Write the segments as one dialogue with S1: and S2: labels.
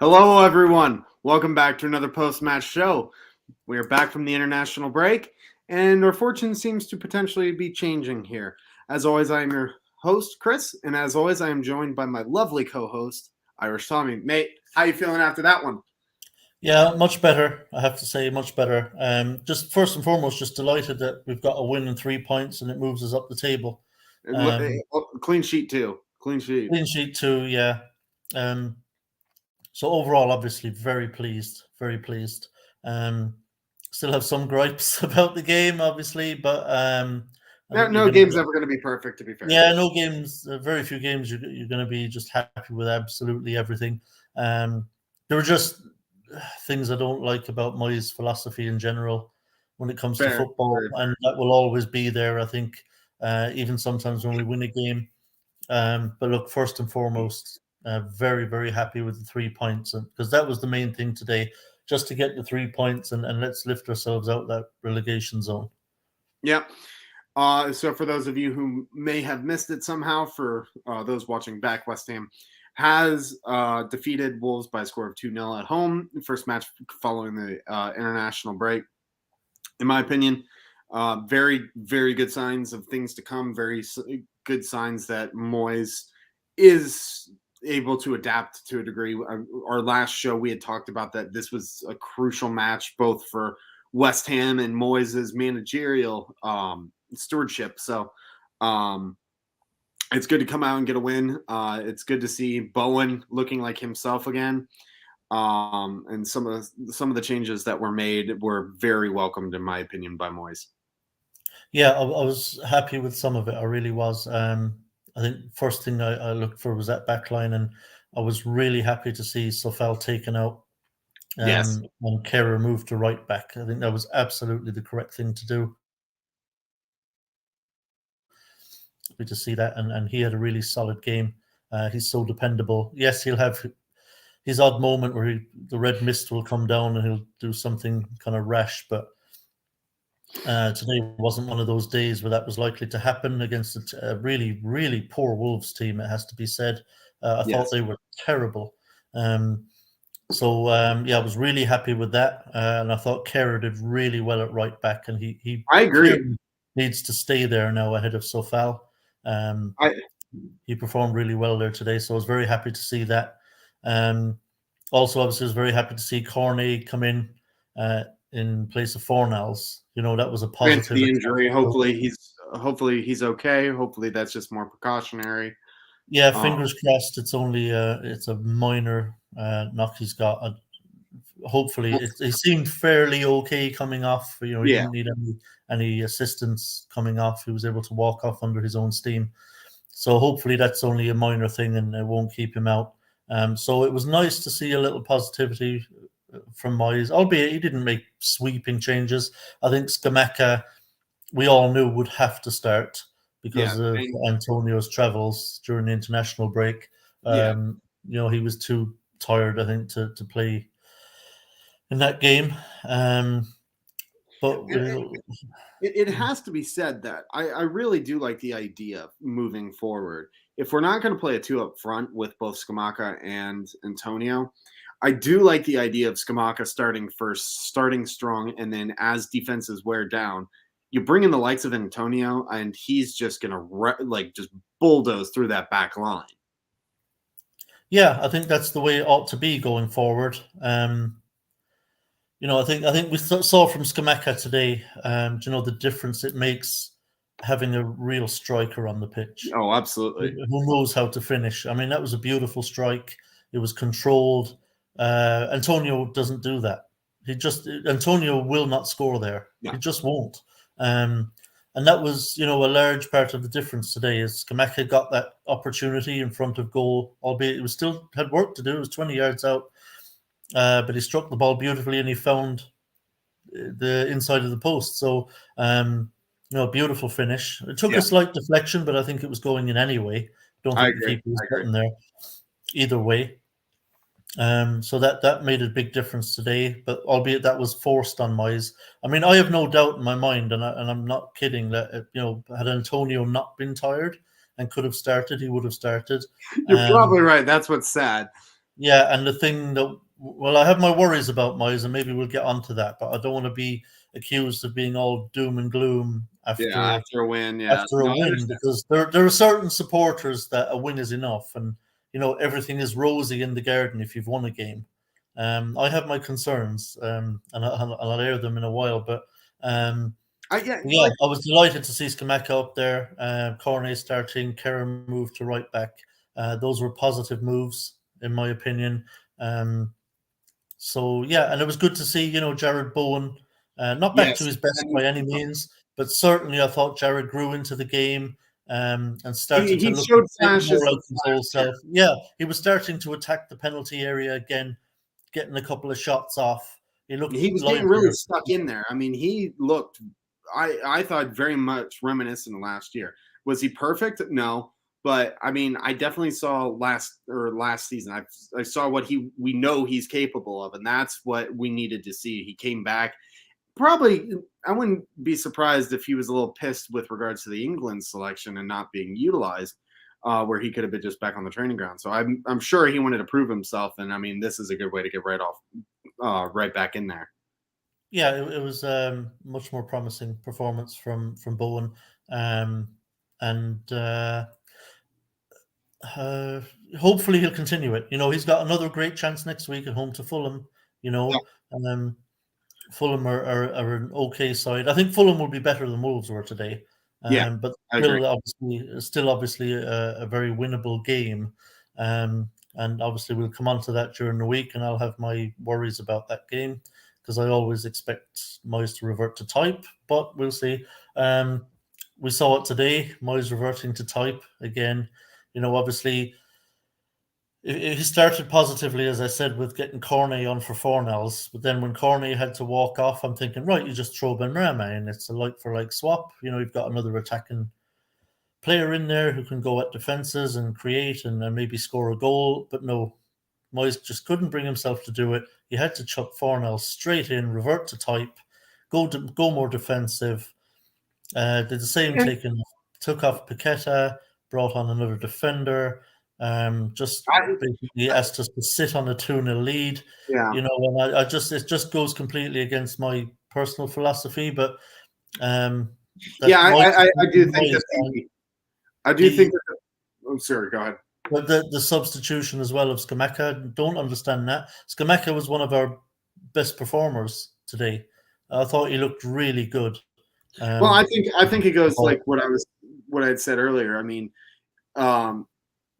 S1: Hello, everyone. Welcome back to another post-match show. We are back from the international break, and our fortune seems to potentially be changing here. As always, I am your host, Chris, and as always, I am joined by my lovely co-host, Irish Tommy. Mate, how you feeling after that one?
S2: Yeah, much better. I have to say, much better. Just first and foremost, just delighted that we've got a win and 3 points, and it moves us up the table.
S1: Clean sheet too. Clean sheet.
S2: Clean sheet too, yeah. Um, so overall, obviously, very pleased, very pleased. Um, Still have some gripes about the game, obviously, but I think you're
S1: No
S2: going to
S1: game's
S2: get.
S1: ever going to be perfect, to be fair.
S2: Yeah, no games, very few games. You're going to be just happy with absolutely everything. There were just things I don't like about Moyes' philosophy in general when it comes to
S1: Fair.
S2: football,
S1: Very
S2: and
S1: fair.
S2: that will always be there. I think, even sometimes when we win a game. But look, first and foremost, very very happy with the 3 points, and because that was the main thing today, just to get the 3 points and let's lift ourselves out that relegation zone.
S1: Yeah. So for those of you who may have missed it somehow, for those watching back, West Ham has defeated Wolves by a score of 2-0 at home. First match following the international break. In my opinion, very, very good signs of things to come. Very good signs that Moyes is able to adapt to a degree. Our last show, we had talked about that this was a crucial match both for West Ham and Moyes' managerial stewardship. So it's good to come out and get a win. It's good to see Bowen looking like himself again. And some of the changes that were made were very welcomed, in my opinion, by Moyes.
S2: Yeah, I was happy with some of it. I really was. I think first thing I looked for was that back line, and I was really happy to see Sofel taken out
S1: Yes.
S2: and Kerr moved to right back. I think that was absolutely the correct thing to do. To see that, and he had a really solid game. He's so dependable. Yes, he'll have his odd moment where the red mist will come down and he'll do something kind of rash, but today wasn't one of those days where that was likely to happen against a really, really poor Wolves team, it has to be said. I thought
S1: Yes.
S2: they were terrible. Yeah, I was really happy with that. And I thought Kerr did really well at right back, and he
S1: I agree.
S2: clearly needs to stay there now ahead of Sofal. Um,
S1: I
S2: he performed really well there today, so I was very happy to see that. Also, obviously, I was very happy to see Cornet come in place of Fornals. You know, that was a
S1: Granted
S2: positive.
S1: the injury. Hopefully he's okay. Hopefully that's just more precautionary.
S2: Yeah,
S1: Um,
S2: fingers crossed. It's only it's a minor knock he's got. Hopefully, he seemed fairly okay coming off. You know, he
S1: yeah.
S2: didn't need any assistance coming off. He was able to walk off under his own steam. So hopefully that's only a minor thing and it won't keep him out. So it was nice to see a little positivity from Moyes, albeit he didn't make sweeping changes. I think Scamacca, we all knew would have to start
S1: Yeah.
S2: because of Antonio's travels during the international break.
S1: Yeah.
S2: He was too tired, I think, to play in that game. But
S1: And it has to be said that I really do like the idea of moving forward. If we're not going to play a two up front with both Scamacca and Antonio, I do like the idea of Scamacca starting first, starting strong, and then as defenses wear down, you bring in the likes of Antonio, and he's just going to just bulldoze through that back line.
S2: yeah, I think that's the way it ought to be going forward. I think we saw from Scamacca today. The difference it makes having a real striker on the pitch
S1: Oh, absolutely.
S2: who knows how to finish. I mean, that was a beautiful strike. It was controlled. Antonio doesn't do that. Antonio will not score there.
S1: Yeah.
S2: He just won't. And that was, a large part of the difference today. Is Scamacca got that opportunity in front of goal, albeit it was still had work to do. It was 20 yards out, but he struck the ball beautifully and he found the inside of the post. So, beautiful finish. It took a slight deflection, but I think it was going in anyway. Don't
S1: I
S2: think the
S1: agree.
S2: keeper was getting there either way. So that made a big difference today, but albeit that was forced on Moyes. I mean, I have no doubt in my mind, and I'm not kidding, that had Antonio not been tired and could have started, he would have started.
S1: You're probably right. That's what's sad.
S2: Yeah, and the thing that, well, I have my worries about Moyes, and maybe we'll get onto that, but I don't want to be accused of being all doom and gloom
S1: Yeah,
S2: after
S1: after a win, yeah.
S2: after a
S1: No, I
S2: win,
S1: understand.
S2: because there are certain supporters that a win is enough, and everything is rosy in the garden if you've won a game. I have my concerns, and I'll air them in a while, but um,
S1: Yeah,
S2: yeah, I was delighted to see Skamaka up there, Cornet starting, Kerr moved to right back. Those were positive moves, in my opinion. Um, so yeah, and it was good to see Jared Bowen, not back to
S1: yes.
S2: his best
S1: And
S2: by any means, but certainly I thought Jared grew into the game, and
S1: he,
S2: started to
S1: he
S2: look a
S1: showed
S2: bit more
S1: flashes
S2: like
S1: of
S2: his old
S1: last year.
S2: self. Yeah, he was starting to attack the penalty area again, getting a couple of shots off. He looked
S1: He was getting really
S2: livelier.
S1: stuck in there. I mean, he looked, I thought, very much reminiscent of last year. Was he perfect? No. But I mean, I definitely saw last season. I saw what we know he's capable of, and that's what we needed to see. He came back. Probably, I wouldn't be surprised if he was a little pissed with regards to the England selection and not being utilized, where he could have been just back on the training ground. So I'm sure he wanted to prove himself, and I mean, this is a good way to get right back in there.
S2: Yeah, it was much more promising performance from Bowen, um, and uh, hopefully he'll continue it. He's got another great chance next week at home to Fulham. You
S1: Yeah,
S2: know, um, Fulham are an okay side. I think Fulham will be better than Wolves were today,
S1: yeah,
S2: but
S1: I agree.
S2: still obviously a very winnable game. And obviously we'll come on to that during the week, and I'll have my worries about that game because I always expect Moyes to revert to type, but we'll see. We saw it today, Moyes reverting to type again. Obviously he started positively, as I said, with getting Cornet on for Fornells, but then when Cornet had to walk off, I'm thinking, right, you just throw Benrahma in. It's a like for like swap. You've got another attacking player in there who can go at defenses and create and maybe score a goal. But no, Moyes just couldn't bring himself to do it. He had to chuck Fornells straight in, revert to type, go more defensive. Did the same,
S1: And
S2: took off Paqueta, brought on another defender, just
S1: I,
S2: basically asked us to sit on a 2-0 lead.
S1: yeah,
S2: And it just goes completely against my personal philosophy, but
S1: yeah,
S2: that's Moyes,
S1: I do think
S2: Moyes
S1: that I do think
S2: the
S1: that oh, sorry, go ahead.
S2: the substitution as well of Skamaka. Don't understand that. Skamaka was one of our best performers today. I thought he looked really good.
S1: Well,
S2: Um,
S1: I think it goes like what I had said earlier. I mean, um,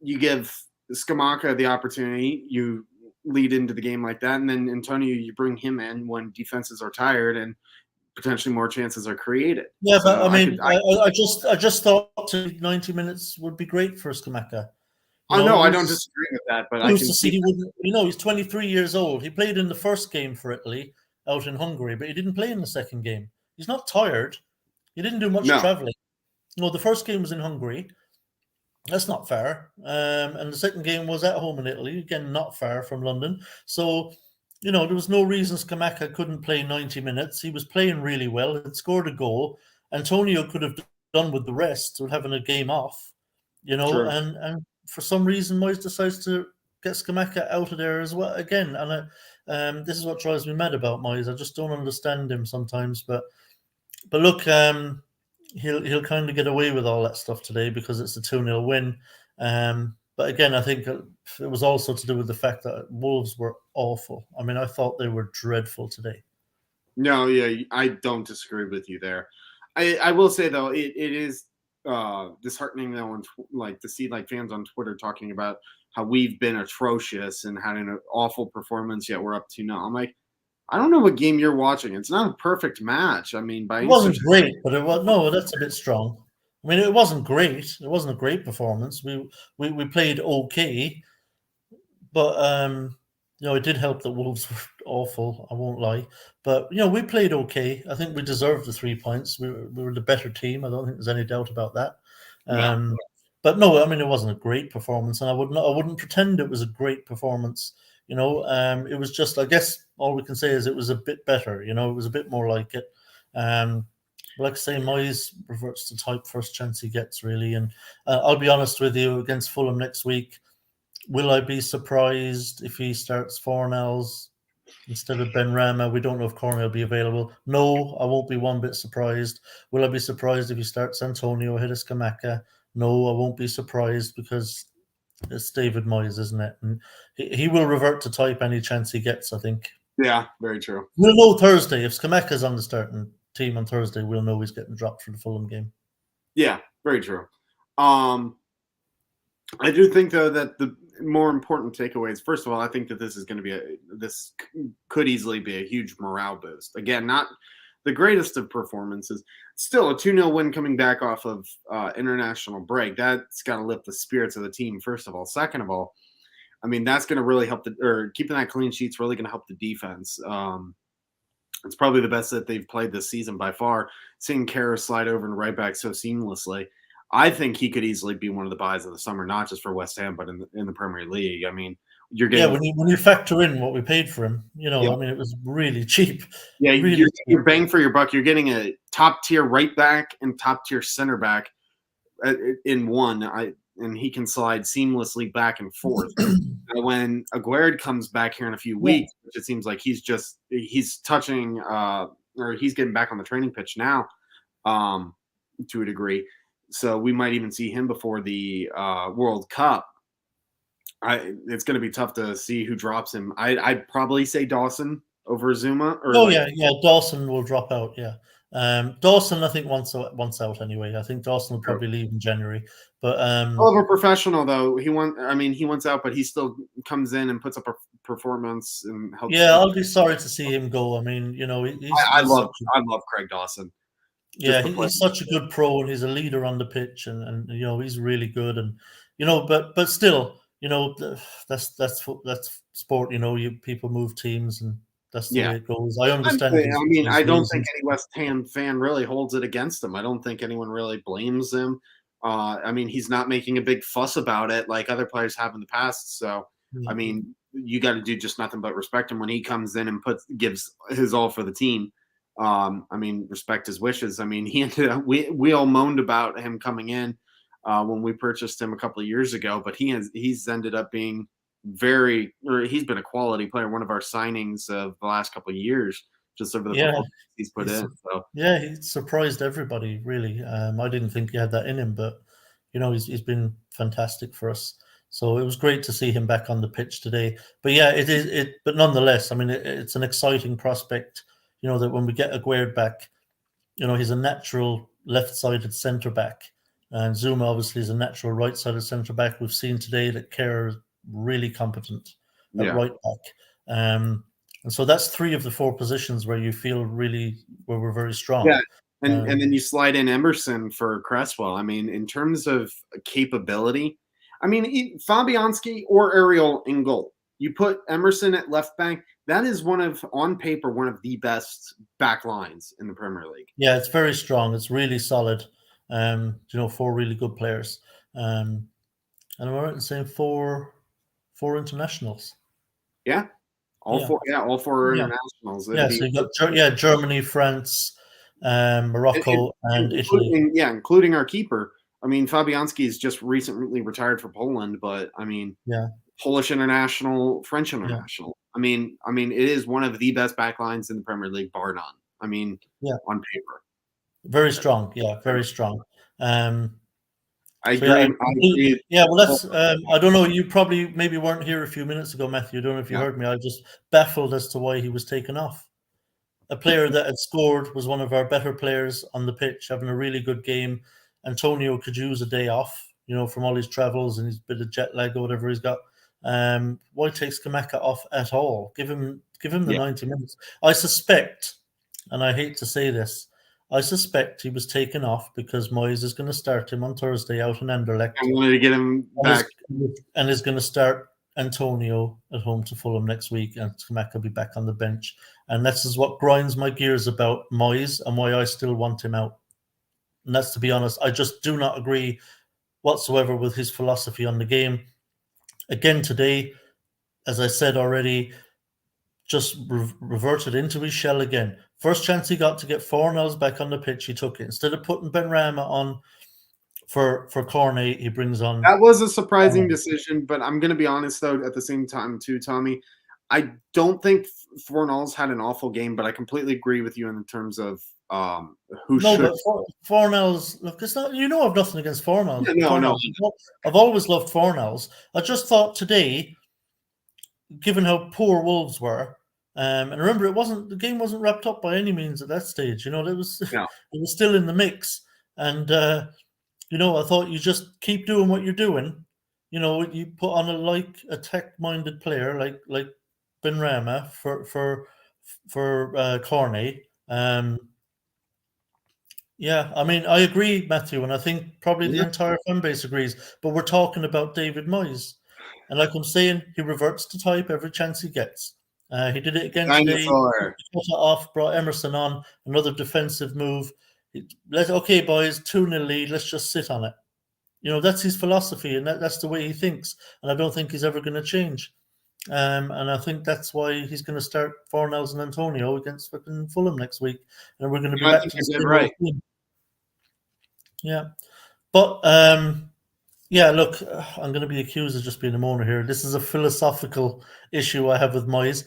S1: you give Skamaka the opportunity, you lead into the game like that, and then Antonio, you bring him in when defenses are tired and potentially more chances are created.
S2: Yeah, but
S1: So
S2: I
S1: I could,
S2: mean, I just thought 90 minutes would be great for Skamaka.
S1: I know
S2: It
S1: I don't
S2: was
S1: disagree with that, but I
S2: who's
S1: can
S2: to say
S1: see.
S2: he wouldn't? He's 23 years old. He played in the first game for Italy out in Hungary, but he didn't play in the second game. He's not tired. He didn't do much
S1: No,
S2: traveling. The first game was in Hungary. That's not far. And the second game was at home in Italy, again, not far from London. So, there was no reason Skamaka couldn't play 90 minutes. He was playing really well, had scored a goal. Antonio could have done with the rest, with having a game off,
S1: true.
S2: and for some reason, Moyes decides to get Skamaka out of there as well again. And this is what drives me mad about Moyes. I just don't understand him sometimes. But look, he'll kind of get away with all that stuff today because it's a 2-0 win. But again, I think it was also to do with the fact that Wolves were awful. I mean, I thought they were dreadful today.
S1: No, yeah, I don't disagree with you there. I will say though, it is disheartening though, like to see like fans on Twitter talking about how we've been atrocious and had an awful performance, yet we're up 2-0. I'm like, I don't know what game you're watching. It's not a perfect match. I mean, by
S2: It
S1: any stretch
S2: wasn't
S1: of the
S2: great, but it was no. That's a bit strong. I mean, it wasn't great. It wasn't a great performance. We played okay, but it did help that Wolves were awful. I won't lie, but we played okay. I think we deserved the 3 points. We were the better team. I don't think there's any doubt about that.
S1: no.
S2: But no, I mean it wasn't a great performance, and I wouldn't pretend it was a great performance. It was just, I guess all we can say is it was a bit better. It was a bit more like it. Um, like I say, Moyes reverts to type first chance he gets, really. And I'll be honest with you, against Fulham next week, Will I be surprised if he starts Fornells instead of Ben Rama? We don't know if Cornell will be available. No, I won't be one bit surprised. Will I be surprised if he starts Antonio ahead of Scamacca? No, I won't be surprised because it's David Moyes, isn't it? And he will revert to type any chance he gets, I think.
S1: Yeah, very true.
S2: We'll know Thursday. If Scamacca's on the starting team on Thursday, we'll know he's getting dropped for the Fulham game.
S1: Yeah, very true. I do think though that the more important takeaways. First of all, I think that this is going to be this could easily be a huge morale boost. Again, not the greatest of performances. Still a 2-0 win coming back off of international break. That's got to lift the spirits of the team. First of all, second of all, I mean that's going to really help keeping that clean sheet's really going to help the defense. It's probably the best that they've played this season by far. Seeing Kara slide over and right back so seamlessly. I think he could easily be one of the buys of the summer, not just for West Ham, but in the Premier League. I mean, you're getting
S2: when you factor in what we paid for him,
S1: yeah.
S2: I mean, it was really cheap.
S1: Yeah,
S2: really
S1: you're bang for your buck. You're getting a top tier right back and top tier center back in one. And he can slide seamlessly back and forth. When Aguerd comes back here in a few weeks, which it seems like he's touching or he's getting back on the training pitch now, to a degree. So we might even see him before the World Cup. It's going to be tough to see who drops him. I'd probably say Dawson over Zuma.
S2: Dawson will drop out. Yeah, Dawson I think wants out anyway. I think Dawson will probably leave in January. But
S1: of a professional though, he wants out, but he still comes in and puts up a performance and helps.
S2: Yeah, I'll be sorry to see him go. I mean,
S1: I love Craig Dawson.
S2: Yeah, he's such a good pro, and he's a leader on the pitch, and he's really good, and but still, that's sport. People move teams, and that's the way it goes. I understand.
S1: I don't think any West Ham fan really holds it against him. I don't think anyone really blames him. I mean, he's not making a big fuss about it like other players have in the past. So, I mean, you got to do just nothing but respect him when he comes in and gives his all for the team. I mean, respect his wishes. I mean, he ended up, we all moaned about him coming in when we purchased him a couple of years ago, but he's ended up being he's been a quality player, one of our signings of the last couple of years, just over the he's put in. So
S2: yeah, he surprised everybody really. I didn't think he had that in him, but he's been fantastic for us. So it was great to see him back on the pitch today. But yeah, but nonetheless, I mean, it's an exciting prospect. That when we get Aguerd back, he's a natural left-sided centre back, and Zuma obviously is a natural right-sided centre back. We've seen today that Kerr is really competent at right back, and so that's 3 of the 4 positions where you feel really where we're very strong.
S1: Yeah, and then you slide in Emerson for Cresswell. I mean, in terms of capability, I mean Fabianski or Ariel in goal. You put Emerson at left back. That is on paper, one of the best back lines in the Premier League.
S2: Yeah, it's very strong. It's really solid. 4 really good players. And I'm right in saying 4 internationals.
S1: Yeah. All 4 are internationals.
S2: Yeah, so you got Germany, France, Morocco, and Italy.
S1: Yeah, including our keeper. I mean, Fabianski is just recently retired for Poland, but I mean, Polish international, French international. I mean, it is one of the best backlines in the Premier League, bar none. I mean, on paper,
S2: very strong. Yeah, very strong.
S1: I agree.
S2: Well, that's. I don't know. You probably maybe weren't here a few minutes ago, Matthew. I don't know if you heard me. I was just baffled as to why he was taken off. A player that had scored was one of our better players on the pitch, having a really good game. Antonio could use a day off, from all his travels and his bit of jet lag or whatever he's got. Why take Scamacca off at all? Give him the 90 minutes. I suspect, and I hate to say this, he was taken off because Moyes is going to start him on Thursday out in Anderlecht.
S1: I wanted to get him back.
S2: And is going to start Antonio at home to Fulham next week, and Scamacca will be back on the bench. And this is what grinds my gears about Moyes and why I still want him out. And that's, to be honest, I just do not agree whatsoever with his philosophy on the game. Again today, as I said already, just reverted into his shell again. First chance he got to get Fornells back on the pitch, he took it. Instead of putting Benrahma on For Cornet, he brings on.
S1: That was a surprising decision, but I'm going to be honest, though, at the same time, too, Tommy. I don't think Fornals had an awful game, but I completely agree with you in terms of who
S2: No,
S1: should.
S2: but Fornals, look, it's not. You know, I've nothing against Fornals.
S1: No.
S2: I've always loved Fornals. I just thought today, given how poor Wolves were, and remember, the game wasn't wrapped up by any means at that stage. You know, it was
S1: No.
S2: it was still in the mix, and you know, I thought you just keep doing what you're doing. You know, you put on a tech-minded player like Benrahma for Cornet. Yeah, I mean, I agree, Matthew, and I think probably the
S1: Yeah.
S2: entire fan base agrees. But we're talking about David Moyes, and like I'm saying, he reverts to type every chance he gets. He did it again today.
S1: Dinosaur.
S2: Cut it off, brought Emerson on, another defensive move. Okay, boys, 2-0 lead. Let's just sit on it. You know, that's his philosophy, and that's the way he thinks. And I don't think he's ever going to change. And I think that's why he's going to start Fornals and Antonio against fucking Fulham next week, and we're going to be
S1: I
S2: back
S1: think
S2: to the
S1: you did
S2: same
S1: right.
S2: old team. Yeah, but yeah, look, I'm going to be accused of just being a moaner here. This is a philosophical issue I have with Moyes.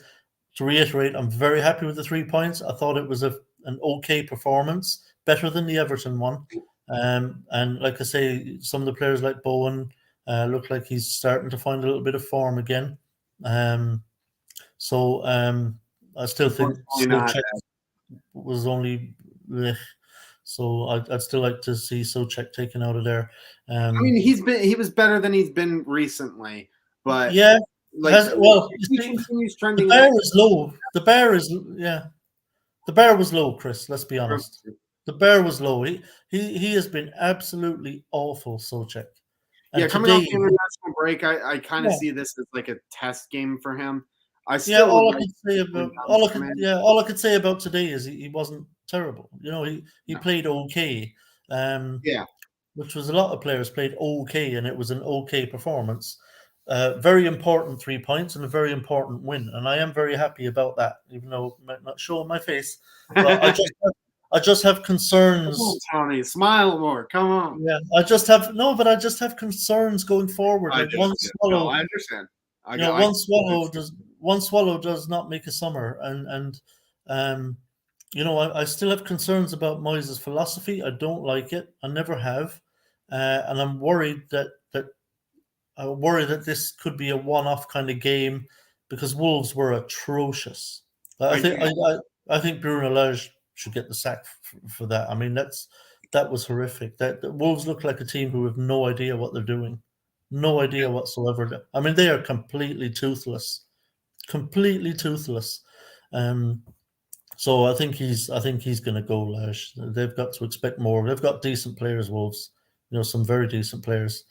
S2: To reiterate, I'm very happy with the 3 points. I thought it was an okay performance, better than the Everton one. And like I say, some of the players like Bowen look like he's starting to find a little bit of form again. So I still think Souček was only. So I'd still like to see Souček taken out of there.
S1: I mean, he was better than he's been recently, but
S2: yeah.
S1: Well, he continues trending.
S2: The bar is low. The bar was low, Chris. Let's be honest. The bar was low. He has been absolutely awful, Souček.
S1: And coming off the international break, I kind of see this as like a test game for him.
S2: All I could say about today is he wasn't terrible. You know, he played okay. Which was a lot of players played okay, and it was an okay performance. Very important 3 points and a very important win, and I am very happy about that, even though it might not show on my face. But I just have concerns.
S1: Come on, Tony, smile more. Come on.
S2: Yeah, I just have concerns going forward.
S1: I
S2: understand. One swallow does not make a summer, and you know, I still have concerns about Moyes' philosophy. I don't like it. I never have, and I'm worried that this could be a one-off kind of game because Wolves were atrocious. I think Bruno Lage should get the sack for that. I mean, that was horrific. That Wolves look like a team who have no idea what they're doing, no idea whatsoever. I mean, they are completely toothless. So I think he's going to go, Lage. They've got to expect more. They've got decent players, Wolves. You know, some very decent players.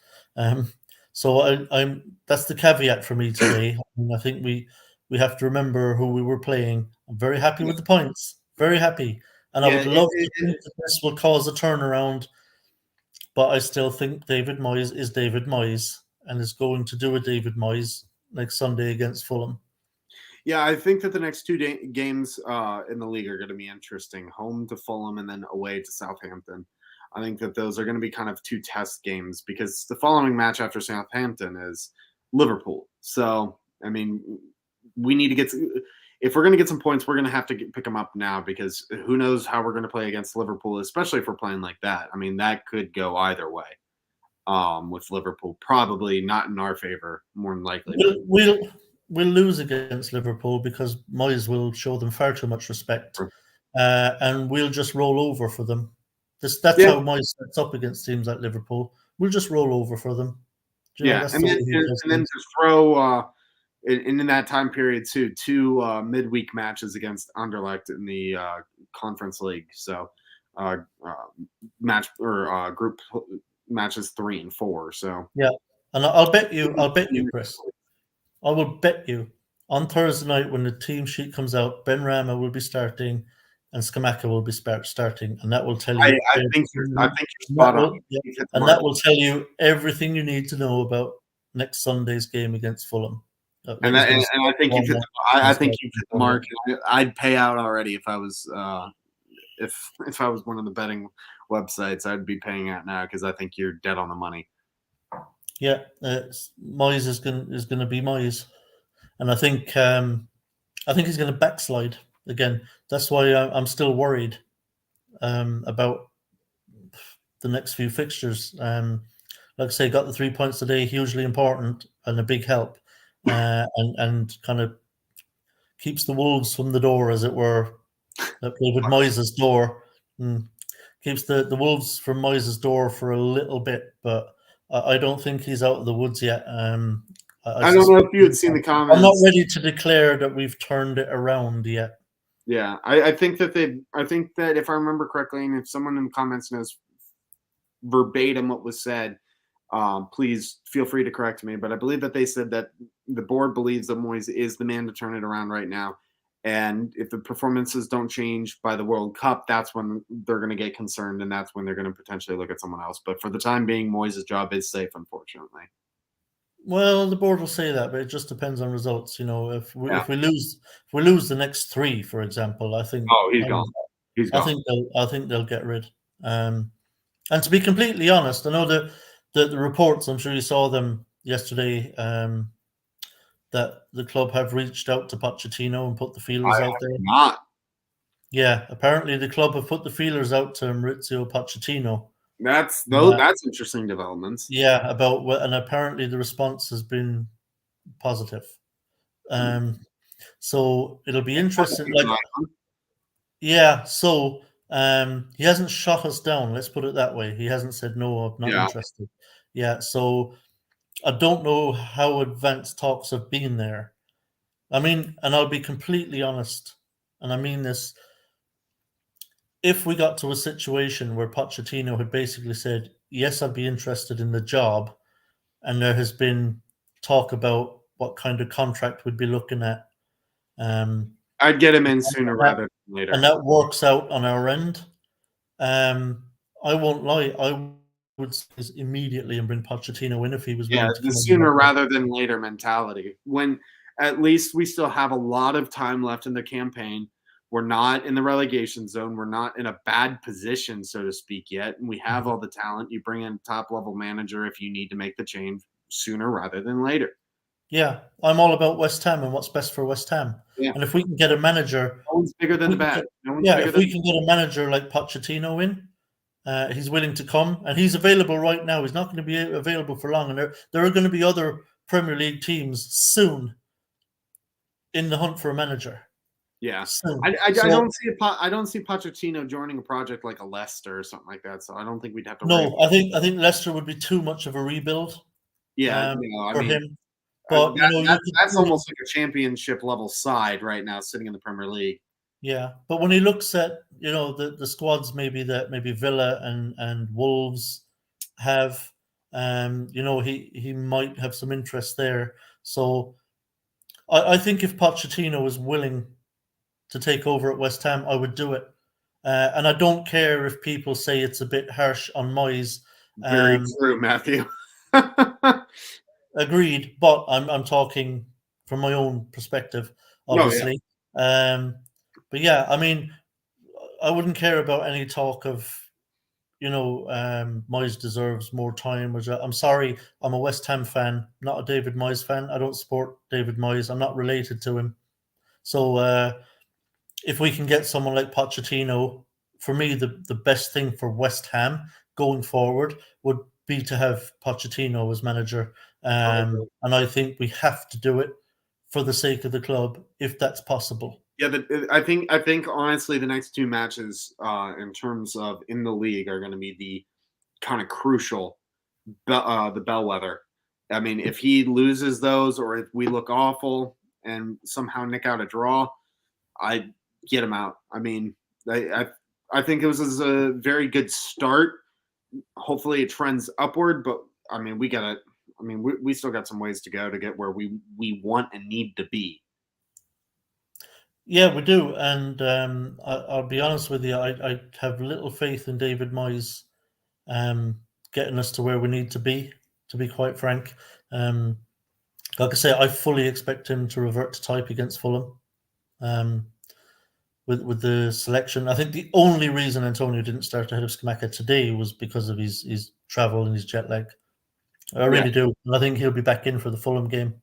S2: So that's the caveat for me today. I think we have to remember who we were playing. I'm very happy with the points. Very happy. And I would love to think that this will cause a turnaround. But I still think David Moyes is David Moyes and is going to do a David Moyes next Sunday against Fulham.
S1: Yeah, I think that the next 2 games in the league are going to be interesting. Home to Fulham and then away to Southampton. I think that those are going to be kind of 2 test games because the following match after Southampton is Liverpool. So, I mean, we need to get – if we're going to get some points, we're going to have to pick them up now because who knows how we're going to play against Liverpool, especially if we're playing like that. I mean, that could go either way with Liverpool. Probably not in our favor, more than likely.
S2: We'll lose against Liverpool because Moyes will show them far too much respect, and we'll just roll over for them. That's how Moyes sets up against teams like Liverpool. We'll just roll over for them.
S1: And then just throw in that time period too 2 midweek matches against Anderlecht in the Conference League. So group matches 3 and 4. So
S2: yeah, and I'll bet you, Chris. I will bet you on Thursday night when the team sheet comes out, Benrahma will be starting and Scamacca will be starting, and that will tell you.
S1: I think you're spot on.
S2: And that will tell you everything you need to know about next Sunday's game against Fulham.
S1: And I think you hit the mark. I'd pay out already if I was If I was one of the betting websites, I'd be paying out now because I think you're dead on the money.
S2: Yeah, Moyes is going to be Moyes, and I think he's going to backslide again. That's why I'm still worried about the next few fixtures. Like I say, got the 3 points today, hugely important and a big help, and kind of keeps the wolves from the door, as it were. David Moyes' door. Keeps the wolves from Moyes' door for a little bit, but I don't think he's out of the woods yet.
S1: I don't know if you had seen the comments.
S2: I'm not ready to declare that we've turned it around yet.
S1: Yeah, I think that if I remember correctly, and if someone in the comments knows verbatim what was said, please feel free to correct me. But I believe that they said that the board believes that Moyes is the man to turn it around right now. And if the performances don't change by the World Cup, that's when they're going to get concerned, and that's when they're going to potentially look at someone else. But for the time being, Moyes' job is safe, unfortunately.
S2: Well, the board will say that, but it just depends on results. You know, if we lose the next three, for example, I think
S1: he's gone. He's gone.
S2: I think they'll get rid. And to be completely honest, I know the reports. I'm sure you saw them yesterday. That the club have reached out to Pochettino and put the feelers out there.
S1: Not.
S2: Yeah, apparently the club have put the feelers out to Maurizio Pochettino.
S1: That's interesting developments.
S2: Yeah, and apparently the response has been positive. So it'll be interesting. So he hasn't shot us down. Let's put it that way. He hasn't said no, I'm not interested. Yeah, so I don't know how advanced talks have been there. I mean, and I'll be completely honest, and I mean this. If we got to a situation where Pochettino had basically said, yes, I'd be interested in the job, and there has been talk about what kind of contract we'd be looking at.
S1: I'd get him in sooner rather than later.
S2: And that works out on our end. I won't lie, I would immediately and bring Pochettino in if he was willing to come in.
S1: The sooner rather than later mentality. When at least we still have a lot of time left in the campaign. We're not in the relegation zone. We're not in a bad position, so to speak, yet. And we have all the talent. You bring in a top-level manager if you need to make the change sooner rather than later.
S2: Yeah, I'm all about West Ham and what's best for West Ham. Yeah. And if we can get a manager...
S1: No one's bigger than the bad.
S2: If we can get a manager like Pochettino in, he's willing to come, and he's available right now. He's not going to be available for long. And there are going to be other Premier League teams soon in the hunt for a manager.
S1: Yeah, I don't see Pochettino joining a project like a Leicester or something like that. So I don't think we'd have to.
S2: No, I think Leicester would be too much of a rebuild.
S1: Yeah,
S2: for him. But
S1: that's almost like a championship level side right now, sitting in the Premier League.
S2: Yeah, but when he looks at the squads maybe Villa and Wolves have, he might have some interest there. So I think if Pochettino is willing to take over at West Ham, I would do it. And I don't care if people say it's a bit harsh on Moyes.
S1: Very true, Matthew.
S2: Agreed, but I'm talking from my own perspective, obviously. But yeah, I mean, I wouldn't care about any talk of, Moyes deserves more time. I'm sorry, I'm a West Ham fan, not a David Moyes fan. I don't support David Moyes. I'm not related to him. So if we can get someone like Pochettino, for me, the best thing for West Ham going forward would be to have Pochettino as manager. And I think we have to do it for the sake of the club, if that's possible.
S1: Yeah, I think honestly, the next two matches, in terms of in the league, are going to be the kind of crucial, the bellwether. I mean, if he loses those, or if we look awful and somehow nick out a draw, I'd get him out. I mean, I think it was a very good start. Hopefully, it trends upward, but I mean, we still got some ways to go to get where we want and need to be.
S2: Yeah, we do, and I'll be honest with you. I have little faith in David Moyes getting us to where we need to be. To be quite frank, like I say, I fully expect him to revert to type against Fulham. with the selection. I think the only reason Antonio didn't start ahead of Scamacca today was because of his travel and his jet lag. I
S1: Yeah.
S2: really do. I think he'll be back in for the Fulham game.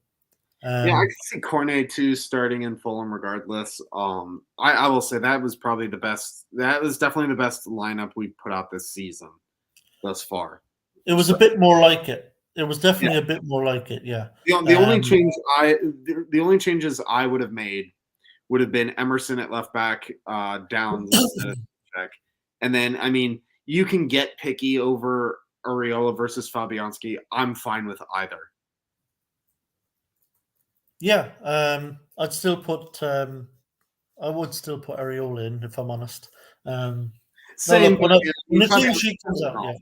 S1: Yeah, I can see Cornet too starting in Fulham regardless. I will say that was probably the best. That was definitely the best lineup we put out this season thus far.
S2: It was a
S1: So
S2: bit more like it. It was
S1: yeah,
S2: definitely a bit more like it. Yeah.
S1: the only change the only changes I would have made would have been Emerson at left back, Downs instead of check, and then I mean you can get picky over Areola versus Fabianski. I'm fine with either.
S2: Yeah. I'd still put. I would still put Areola in if I'm honest. No,
S1: Same,
S2: look
S1: but
S2: when the team
S1: Fabianski
S2: sheet comes out, yeah.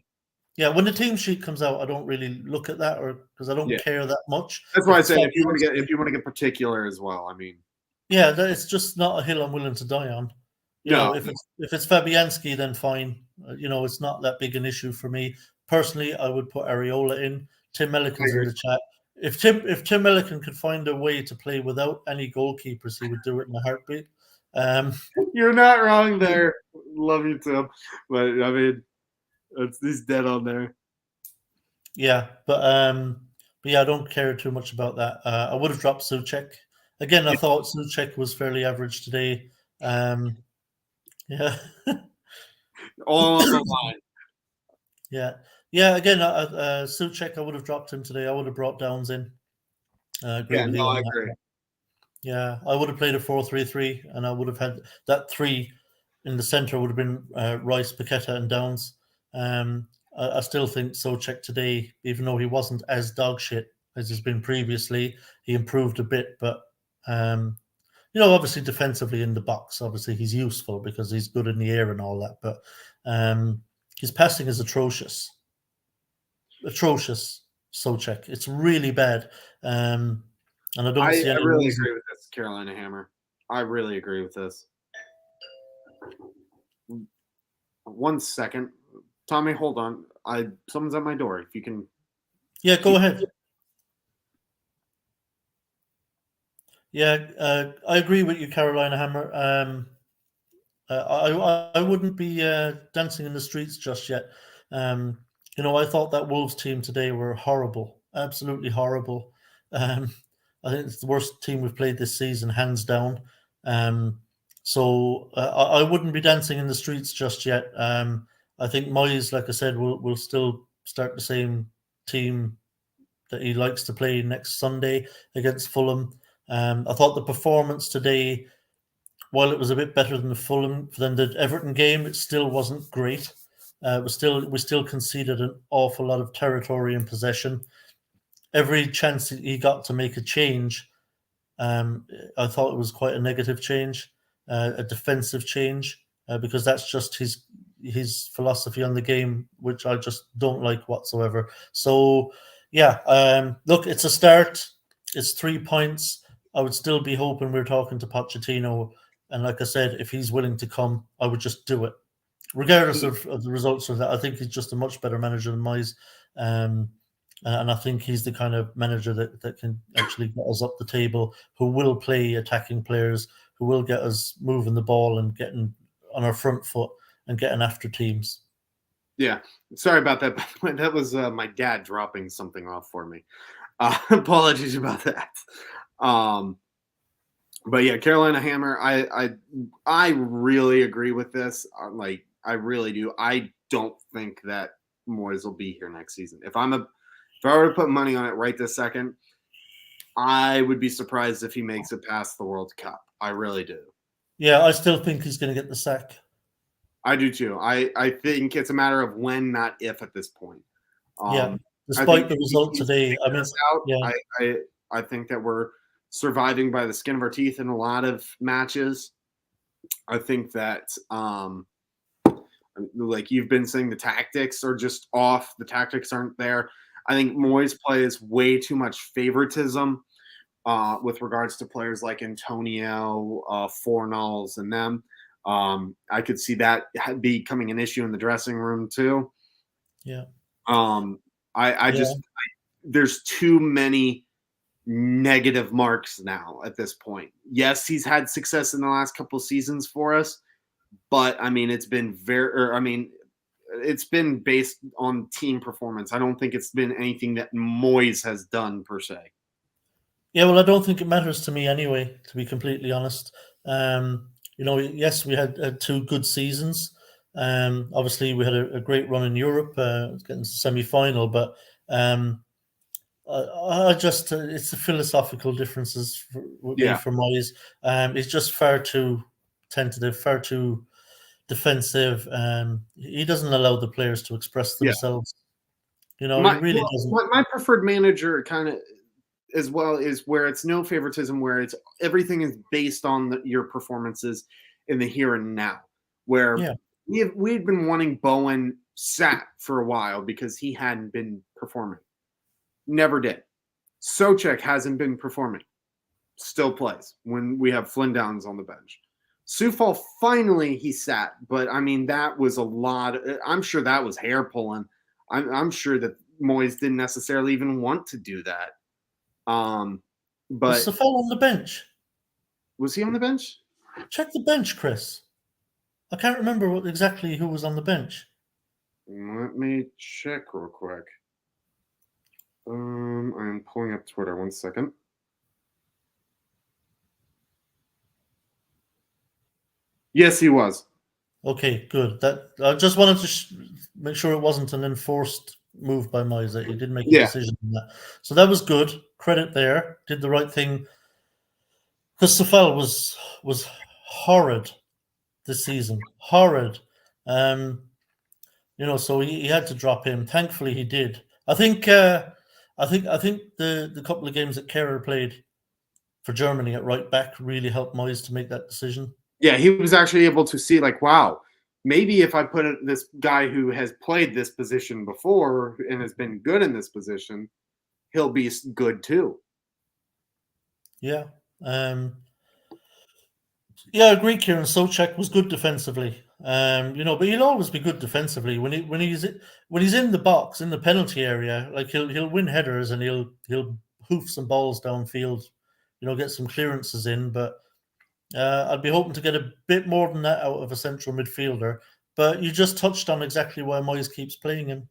S2: Yeah, when the team sheet comes out, I don't really look at that, or because I don't
S1: yeah.
S2: care that much.
S1: That's why
S2: If
S1: I
S2: it's
S1: said
S2: Fabianski,
S1: if you want to get particular as well. I mean,
S2: yeah, it's just not a hill I'm willing to die on. You
S1: no,
S2: know, if it's Fabianski, then fine. It's not that big an issue for me personally. I would put Areola in. Tim
S1: I
S2: Milliken's in
S1: agree.
S2: the chat. If Tim Milliken could find a way to play without any goalkeepers, he would do it in a heartbeat. Um,
S1: You're not wrong there. Love you, Tim. But I mean, he's dead on there.
S2: but yeah, I don't care too much about that. I would have dropped Souček. Again, I thought Souček was fairly average today. Yeah.
S1: All on the line.
S2: Yeah. Yeah, again, Souček, I would have dropped him today. I would have brought Downs in. I agree
S1: Yeah,
S2: with
S1: no,
S2: you on
S1: I
S2: that.
S1: agree.
S2: Yeah, I would have played a 4-3-3, and I would have had that three in the centre would have been Rice, Paqueta, and Downs. I still think Souček today, even though he wasn't as dog shit as he's been previously, he improved a bit. But obviously defensively in the box, obviously he's useful because he's good in the air and all that. But his passing is atrocious. Souček, it's really bad, and I don't see
S1: I
S2: any
S1: really
S2: reason.
S1: agree with this, Carolina Hammer. I really agree with this. 1 second, Tommy, hold on. Someone's at my door. If you can,
S2: Yeah, go ahead. Yeah, I agree with you, Carolina Hammer. I wouldn't be dancing in the streets just yet. I thought that Wolves team today were horrible, absolutely horrible. I think it's the worst team we've played this season, hands down. So I wouldn't be dancing in the streets just yet. I think Moyes, like I said, will still start the same team that he likes to play next Sunday against Fulham. I thought the performance today, while it was a bit better than the Everton game, it still wasn't great. We still conceded an awful lot of territory and possession. Every chance he got to make a change, I thought it was quite a negative change, a defensive change, because that's just his philosophy on the game, which I just don't like whatsoever. So, yeah, look, it's a start. It's 3 points. I would still be hoping we're talking to Pochettino. And like I said, if he's willing to come, I would just do it, regardless of the results of that. I think he's just a much better manager than Moyes. And I think he's the kind of manager that can actually get us up the table, who will play attacking players, who will get us moving the ball and getting on our front foot and getting after teams.
S1: Yeah, sorry about that. That was my dad dropping something off for me. Apologies about that. But yeah, Carolina Hammer, I really agree with this. Like, I really do. I don't think that Moyes will be here next season. If I were to put money on it right this second, I would be surprised if he makes it past the World Cup. I really do.
S2: Yeah, I still think he's going to get the sack.
S1: I do too. I think it's a matter of when, not if, at this point.
S2: Yeah,
S1: I
S2: despite
S1: think
S2: the result
S1: he's
S2: today. I
S1: figured
S2: mean,
S1: us out.
S2: yeah,
S1: I think that we're surviving by the skin of our teeth in a lot of matches. I think that like you've been saying, the tactics are just off. The tactics aren't there. I think Moyes plays way too much favoritism with regards to players like Antonio, Fornals, and them. I could see that becoming an issue in the dressing room too.
S2: yeah,
S1: I
S2: yeah,
S1: just there's too many negative marks now at this point. Yes, he's had success in the last couple seasons for us, but I mean, it's been it's been based on team performance. I don't think it's been anything that Moyes has done per se.
S2: Yeah, well, I don't think it matters to me anyway, to be completely honest. Yes, we had 2 good seasons. Obviously, we had a great run in Europe, getting to semi-final, but I just it's the philosophical differences with me
S1: Yeah,
S2: for Moyes. It's just far too tentative, far too defensive. He doesn't allow the players to express
S1: yeah.
S2: themselves. He really doesn't.
S1: My preferred manager kind of as well is where it's no favoritism, where it's everything is based on your performances in the here and now. Where
S2: Yeah,
S1: we'd been wanting Bowen sat for a while because he hadn't been performing. Never did. Socek hasn't been performing. Still plays when we have Flynn Downs on the bench. Sufal finally he sat, but I mean that was a lot. I'm sure that was hair pulling. I'm sure that Moyes didn't necessarily even want to do that.
S2: was
S1: But
S2: the fellow on the bench?
S1: was he on the bench?
S2: Check the bench, Chris. I can't remember exactly who was on the bench.
S1: Let me check real quick. I'm pulling up Twitter. 1 second. Yes, he was.
S2: Okay, good. That I just wanted to make sure it wasn't an enforced move by Moyes, that he did make a
S1: Yeah,
S2: decision on that. So that was good. Credit there. Did the right thing. Because Safel was horrid this season. Horrid. Um, so he had to drop him. Thankfully, he did. I think the couple of games that Kerr played for Germany at right back really helped Moyes to make that decision.
S1: yeah. He was actually able to see like, wow, maybe if I put this guy who has played this position before and has been good in this position, he'll be good too.
S2: Yeah. Yeah, I agree, Kieran. Socek was good defensively. But he'll always be good defensively when he's in the box in the penalty area. Like he'll win headers and he'll hoof some balls downfield. Get some clearances in. But I'd be hoping to get a bit more than that out of a central midfielder. But you just touched on exactly why Moyes keeps playing him.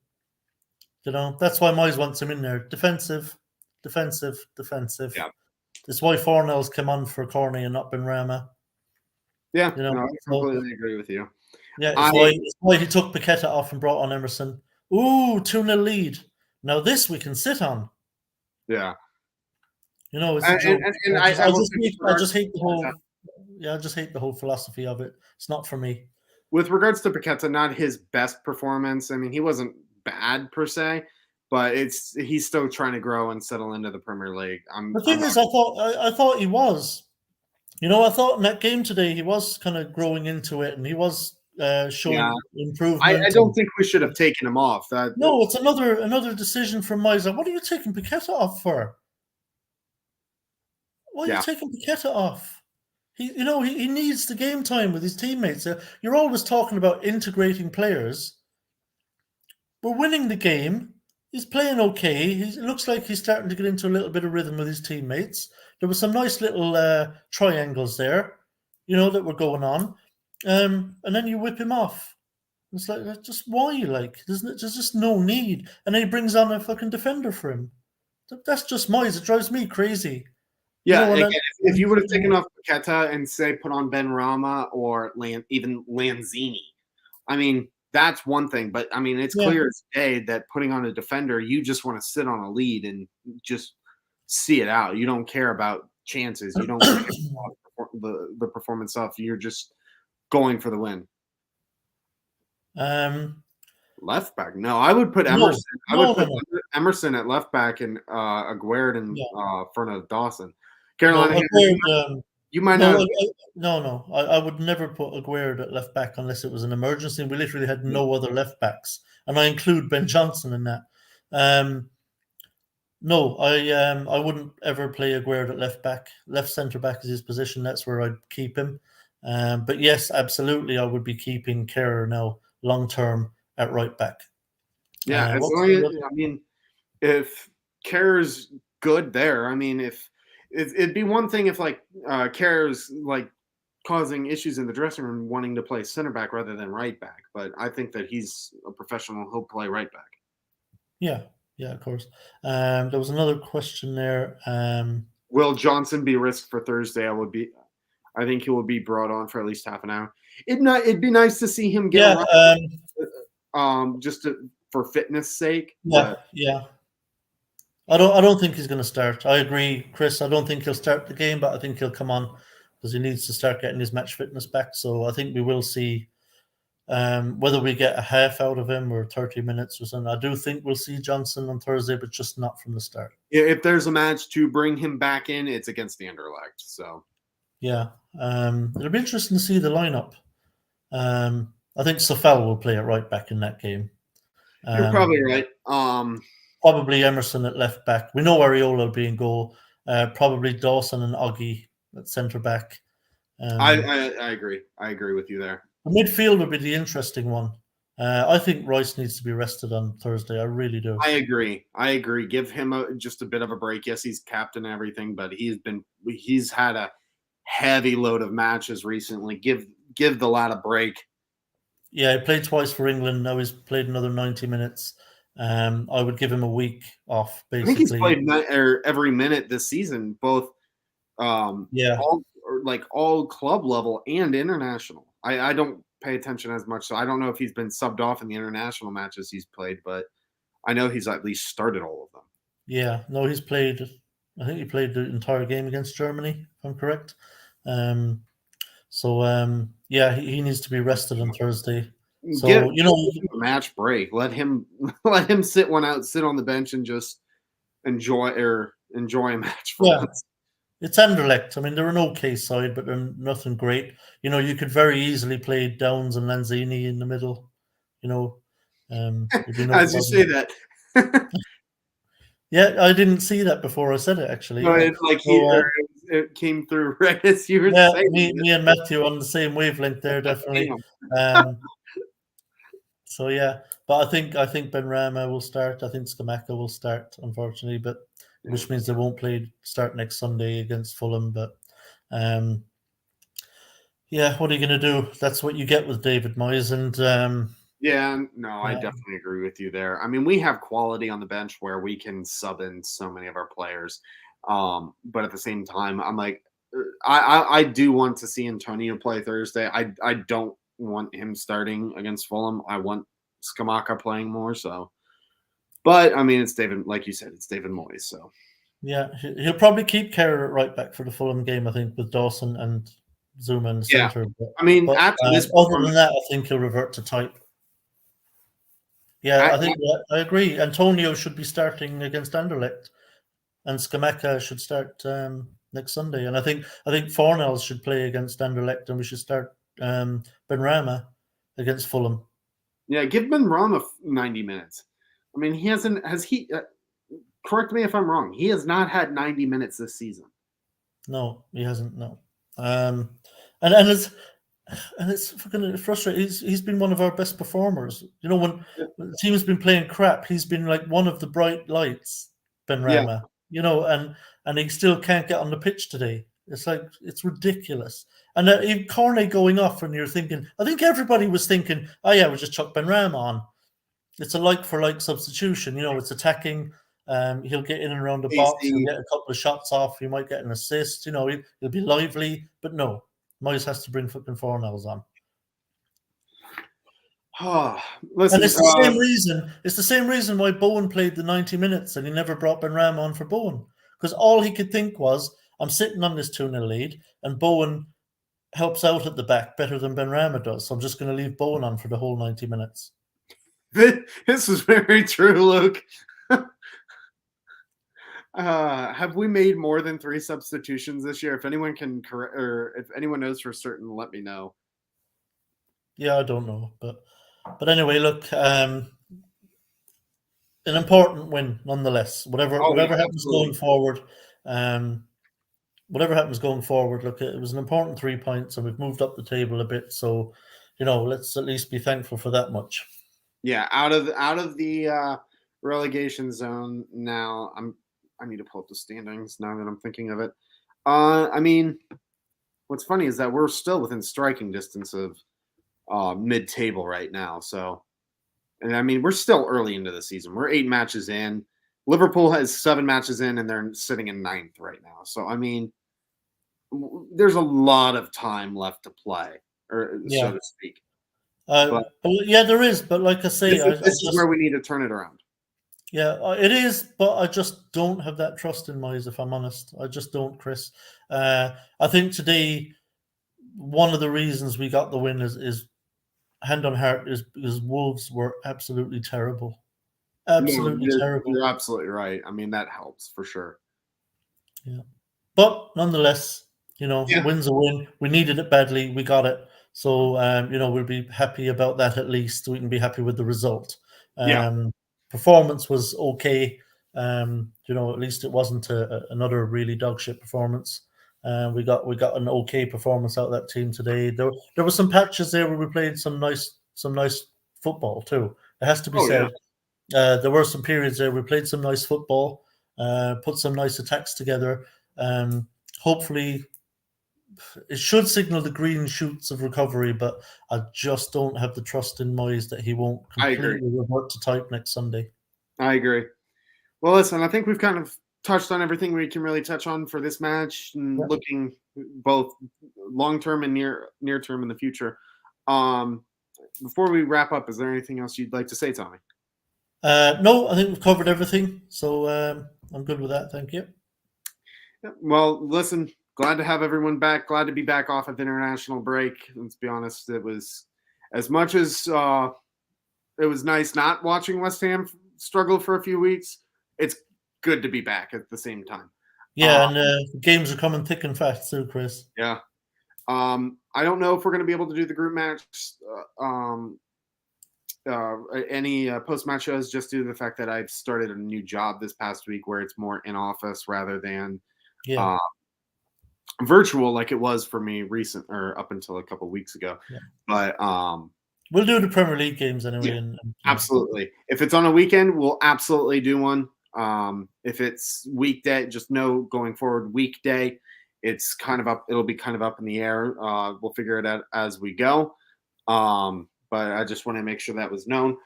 S2: That's why Moyes wants him in there. Defensive, defensive, defensive.
S1: Yeah.
S2: That's why Fornell's come on for Corney and not Benrahma.
S1: Yeah,
S2: You know,
S1: no, I
S2: so
S1: completely agree with you.
S2: yeah,
S1: I
S2: it's why he took Paqueta off and brought on Emerson. Ooh, 2-0 lead. Now this we can sit on.
S1: yeah,
S2: It's a joke.
S1: and
S2: I just,
S1: I
S2: I
S1: will
S2: just
S1: say
S2: hate,
S1: with
S2: I
S1: regards
S2: just hate the
S1: to
S2: whole.
S1: Paqueta,
S2: Yeah, I just hate the whole philosophy of it. It's not for me.
S1: not his best performance. I mean, he wasn't bad per se, but he's still trying to grow and settle into the Premier League.
S2: The
S1: I'm
S2: thing is, I thought he was. I thought in that game today he was kind of growing into it, and he was
S1: yeah.
S2: showing
S1: I
S2: improvement.
S1: don't
S2: And
S1: think we should have taken him off.
S2: no, it's another decision from Moyes. What are you taking Paqueta off for? Why are you
S1: Yeah,
S2: taking Paqueta off? He needs the game time with his teammates. You're always talking about integrating players. We're winning the game. He's playing okay. It looks like he's starting to get into a little bit of rhythm with his teammates. There were some nice little triangles there, that were going on. And then you whip him off. It's like, just why? Like, there's just no need. And then he brings on a fucking defender for him. That's just Moyes. It drives me crazy.
S1: yeah.
S2: And
S1: Again,
S2: then,
S1: if you would have taken off Paqueta and say put on Ben Rama or even Lanzini, I mean that's one thing. But I mean it's
S2: yeah.
S1: clear as day that putting on a defender, you just want to sit on a lead and just see it out. You don't care about chances. You don't care about the performance stuff. You're just going for the win.
S2: um,
S1: Left back. No, I would put
S2: no,
S1: Emerson. I would
S2: no, no,
S1: put
S2: no.
S1: Emerson at left back and Aguerd in
S2: Yeah.
S1: front of Dawson.
S2: No,
S1: Carolina,
S2: Aguerd,
S1: you might
S2: no,
S1: not.
S2: no. I would never put Aguerd at left back unless it was an emergency. We literally had no other left backs, and I include Ben Johnson in that. No, I wouldn't ever play Aguerd at left back. Left centre back is his position. That's where I'd keep him. But yes, absolutely, I would be keeping Kerr now long term at right back.
S1: Yeah, as
S2: What's
S1: long
S2: the
S1: as
S2: other?
S1: I mean, if Kerr's good there. I mean, if it'd be one thing if like Kerr's like causing issues in the dressing room, wanting to play center back rather than right back. But I think that he's a professional. He'll play right back.
S2: Yeah, yeah, of course. There was another question there.
S1: Will Johnson be risked for Thursday? I think he will be brought on for at least half an hour. It'd be nice to see him get
S2: Yeah,
S1: around, just for fitness sake.
S2: yeah,
S1: But
S2: yeah. I don't think he's going to start. I agree, Chris. I don't think he'll start the game, but I think he'll come on because he needs to start getting his match fitness back. So I think we will see whether we get a half out of him or 30 minutes or something. I do think we'll see Johnson on Thursday, but just not from the start.
S1: if there's a match to bring him back in, it's against the Anderlecht. So
S2: yeah, it'll be interesting to see the lineup. I think Safel will play it right back in that game.
S1: You're probably right.
S2: Probably Emerson at left back. We know Areola will be in goal. Probably Dawson and Oggy at centre back.
S1: I agree. I agree with you there.
S2: The midfield would be the interesting one. I think Royce needs to be rested on Thursday. I really do.
S1: I agree. Give him just a bit of a break. Yes, he's captain and everything, but he's had a heavy load of matches recently. Give the lad a break.
S2: Yeah, he played twice for England. Now he's played another 90 minutes. I would give him a week off, basically.
S1: I think he's played every minute this season, both all club level and international. I don't pay attention as much, so I don't know if he's been subbed off in the international matches he's played, but I know he's at least started all of them.
S2: Yeah, no, he's played. I think he played the entire game against Germany, if I'm correct. Yeah, he needs to be rested on Thursday. So
S1: give him a match break. Let him sit on the bench and just enjoy a match for once.
S2: It's Anderlecht. I mean, they're an okay side, but they're nothing great. You could very easily play Downs and Lanzini in the middle.
S1: As you say that.
S2: Yeah, I didn't see that before I said it, actually.
S1: No, it came through right as you were saying.
S2: Me and Matthew on the same wavelength there, definitely. So yeah, but I think Benrahma will start. I think Scamacca will start, unfortunately, but which means they won't start next Sunday against Fulham. But what are you going to do? That's what you get with David Moyes, and
S1: I definitely agree with you there. I mean, we have quality on the bench where we can sub in so many of our players, but at the same time, I'm like, I do want to see Antonio play Thursday. I don't want him starting against Fulham. I want Scamacca playing more. So, but I mean, it's David, like you said, it's David Moyes. So,
S2: yeah, he'll probably keep Kerr right back for the Fulham game, I think, with Dawson and Zuma in the center.
S1: Other than
S2: that, I think he'll revert to type. Yeah, I agree. Antonio should be starting against Anderlecht, and Scamacca should start next Sunday. And I think Fornells should play against Anderlecht, and we should start Benrahma against Fulham.
S1: Yeah, give Benrahma 90 minutes. I mean, correct me if I'm wrong, he has not had 90 minutes this season.
S2: No, he hasn't. No, and it's fucking frustrating. He's been one of our best performers. When the team's been playing crap, he's been like one of the bright lights, Benrahma. And he still can't get on the pitch today. It's like, it's ridiculous. And even Cornet going off, and you're thinking, I think everybody was thinking, oh yeah, we'll just chuck Benrahma on. It's a like for like substitution. It's attacking. He'll get in and around the box. He'll get a couple of shots off. He might get an assist. He'll be lively. But no, Moyes has to bring fucking Fornells on.
S1: Listen,
S2: and it's the same reason. It's the same reason why Bowen played the 90 minutes and he never brought Benrahma on for Bowen, because all he could think was, I'm sitting on this 2-0 lead, and Bowen helps out at the back better than Benrahma does. So I'm just going to leave Bowen on for the whole 90 minutes.
S1: This is very true, Luke. Have we made more than 3 substitutions this year? If anyone can correct, or if anyone knows for certain, let me know.
S2: Yeah, I don't know, but anyway, look, an important win nonetheless. Whatever happens going forward, look, it was an important 3 points, and we've moved up the table a bit. So, let's at least be thankful for that much.
S1: Yeah, out of the relegation zone now. I need to pull up the standings now that I'm thinking of it. I mean, what's funny is that we're still within striking distance of mid-table right now. So, and I mean, we're still early into the season. We're 8 matches in. Liverpool has 7 matches in, and they're sitting in 9th right now. So, I mean, there's a lot of time left to play, or so
S2: Yeah.
S1: to speak.
S2: But yeah, there is. But like I say,
S1: This is where we need to turn it around.
S2: yeah, it is. But I just don't have that trust in Moyes, if I'm honest. I just don't, Chris. I think today, one of the reasons we got the win is hand on heart, is because Wolves were absolutely terrible.
S1: No,
S2: Absolutely terrible.
S1: you're absolutely right. I mean, that helps for sure.
S2: Yeah. But nonetheless,
S1: Yeah.
S2: win's a win. We needed it badly. We got it. So, we'll be happy about that at least. We can be happy with the result.
S1: Yeah.
S2: Performance was okay. At least it wasn't another really dog shit performance. We got an okay performance out of that team today. There were some patches there where we played some nice football too. It has to be
S1: Oh, yeah.
S2: said. There were some periods there we played some nice football, put some nice attacks together. Hopefully, it should signal the green shoots of recovery, but I just don't have the trust in Moyes that he won't
S1: I agree.
S2: completely revert to type next Sunday.
S1: I agree. Well, listen, I think we've kind of touched on everything we can really touch on for this match, and looking both long term and near term in the future. Before we wrap up, is there anything else you'd like to say, Tommy?
S2: No, I think we've covered everything, so I'm good with that. Thank you.
S1: Well, listen, glad to have everyone back. Glad to be back off of the international break. Let's be honest, it was as much as it was nice not watching West Ham struggle for a few weeks. It's good to be back at the same time.
S2: Yeah, and games are coming thick and fast too, Chris.
S1: Yeah. I don't know if we're going to be able to do the group match, any post-match shows, just due to the fact that I've started a new job this past week where it's more in office rather than virtual, like it was for me up until a couple of weeks ago.
S2: Yeah.
S1: But
S2: we'll do the Premier League games anyway.
S1: Yeah, absolutely. If it's on a weekend, we'll absolutely do one. If it's weekday, just know going forward weekday, it's kind of up. It'll be kind of up in the air. We'll figure it out as we go. But I just want to make sure that was known.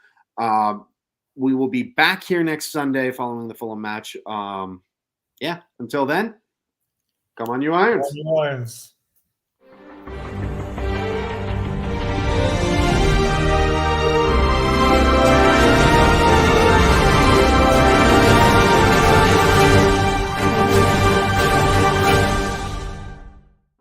S1: We will be back here next Sunday following the Fulham match. Until then, come on, you Irons.
S2: Come on, you Irons.